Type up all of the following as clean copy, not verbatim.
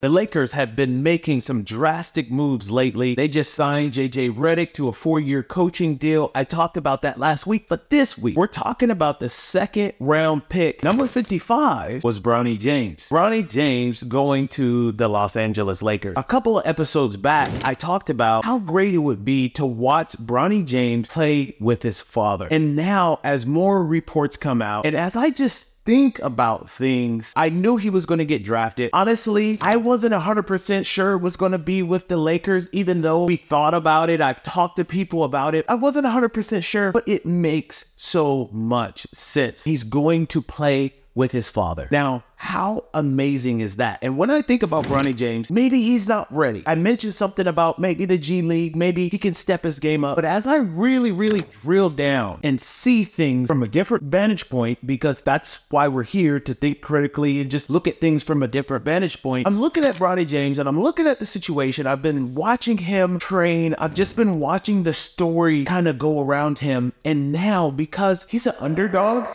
The Lakers have been making some drastic moves lately. They just signed JJ Redick to a 4-year coaching deal. I talked about that last week, but this week we're talking about the second round pick. Number 55 was Bronny James. Bronny James going to the Los Angeles Lakers. A couple of episodes back, I talked about how great it would be to watch Bronny James play with his father. And now, as more reports come out, and as I just think about things, I knew he was going to get drafted. Honestly, I wasn't 100% sure it was going to be with the Lakers, even though we thought about it. I've talked to people about it. I wasn't 100% sure, but it makes so much sense. He's going to play with his father. Now, how amazing is that? And when I think about Bronny James, maybe he's not ready. I mentioned something about maybe the G League, maybe he can step his game up. But as I really drill down and see things from a different vantage point, because that's why we're here, to think critically and just look at things from a different vantage point, I'm looking at Bronny James and I'm looking at the situation. I've been watching him train. I've just been watching the story kind of go around him. And now, because he's an underdog,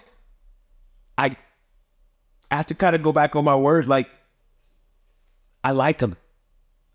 I have to kind of go back on my words. Like, I like him.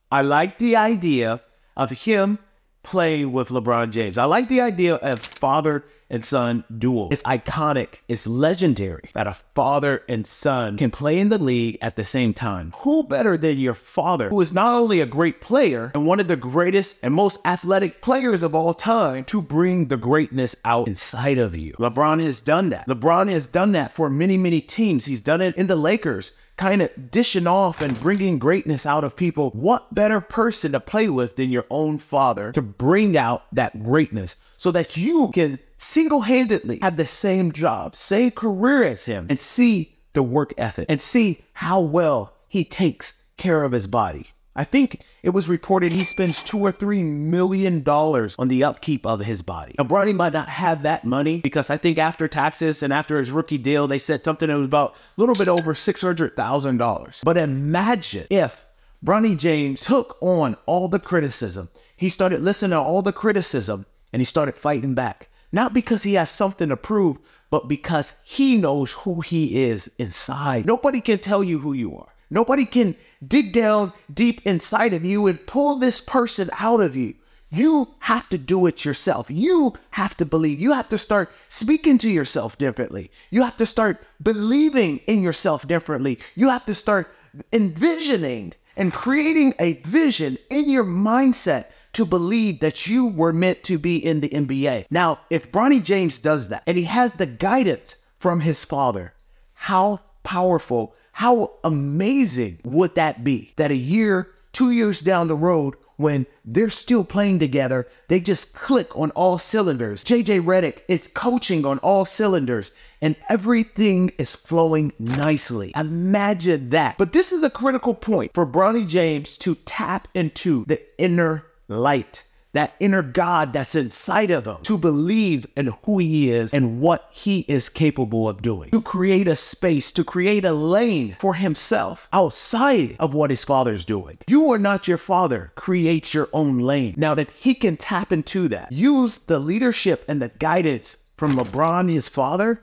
I like the idea of him playing with LeBron James. I like the idea of father and son duel. It's iconic. It's legendary that a father and son can play in the league at the same time. Who better than your father, who is not only a great player and one of the greatest and most athletic players of all time, to bring the greatness out inside of you? LeBron has done that. LeBron has done that for many teams. He's done it in the Lakers, kind of dishing off and bringing greatness out of people. What better person to play with than your own father to bring out that greatness so that you can single-handedly have the same job, same career as him, and see the work ethic and see how well he takes care of his body. I think it was reported he spends $2 or $3 million on the upkeep of his body. Now, Bronny might not have that money, because I think after taxes and after his rookie deal, they said something that was about a little bit over $600,000. But imagine if Bronny James took on all the criticism. He started listening to all the criticism and he started fighting back. Not because he has something to prove, but because he knows who he is inside. Nobody can tell you who you are. Nobody can dig down deep inside of you and pull this person out of you. You have to do it yourself. You have to believe. You have to start speaking to yourself differently. You have to start believing in yourself differently. You have to start envisioning and creating a vision in your mindset to believe that you were meant to be in the NBA. Now, if Bronny James does that and he has the guidance from his father, how powerful, how amazing would that be? That a year, 2 years down the road, when they're still playing together, they just click on all cylinders. JJ Redick is coaching on all cylinders and everything is flowing nicely. Imagine that. But this is a critical point for Bronny James to tap into the inner light, that inner God that's inside of him, to believe in who he is and what he is capable of doing, to create a space, to create a lane for himself outside of what his father's doing. You are not your father. Create your own lane. Now that he can tap into that, use the leadership and the guidance from LeBron, his father.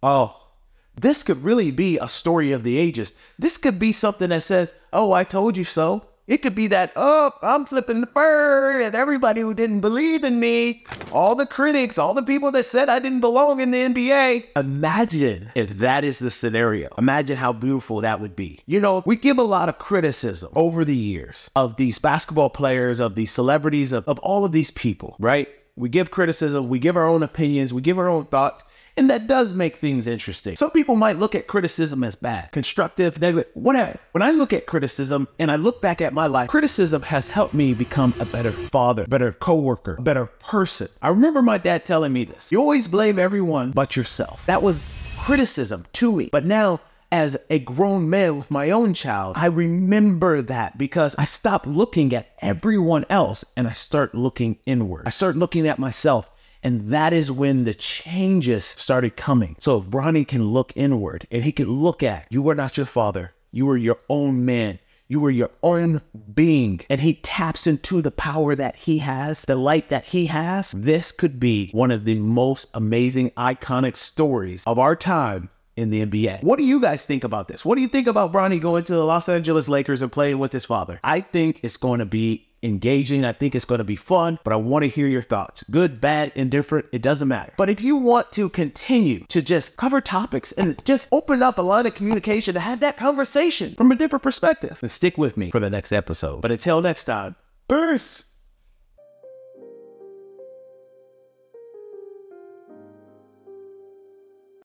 Oh, this could really be a story of the ages. This could be something that says, oh, I told you so. It could be that, oh, I'm flipping the bird, and everybody who didn't believe in me, all the critics, all the people that said I didn't belong in the NBA. Imagine if that is the scenario. Imagine how beautiful that would be. You know, we give a lot of criticism over the years of these basketball players, of these celebrities, of all of these people, right? We give criticism, we give our own opinions, we give our own thoughts. And that does make things interesting. Some people might look at criticism as bad, constructive, negative, whatever. When I look at criticism and I look back at my life, criticism has helped me become a better father, better coworker, a better person. I remember my dad telling me this. You always blame everyone but yourself. That was criticism to me. But now, as a grown man with my own child, I remember that because I stopped looking at everyone else and I start looking inward. I start looking at myself. And that is when the changes started coming. So if Bronny can look inward and he can look at, you are not your father. You are your own man. You are your own being. And he taps into the power that he has, the light that he has. This could be one of the most amazing, iconic stories of our time in the NBA. What do you guys think about this? What do you think about Bronny going to the Los Angeles Lakers and playing with his father? I think it's going to be engaging. I think it's going to be fun, but I want to hear your thoughts. Good, bad, indifferent, it doesn't matter. But if you want to continue to just cover topics and just open up a line of communication to have that conversation from a different perspective, then stick with me for the next episode. But until next time, peace.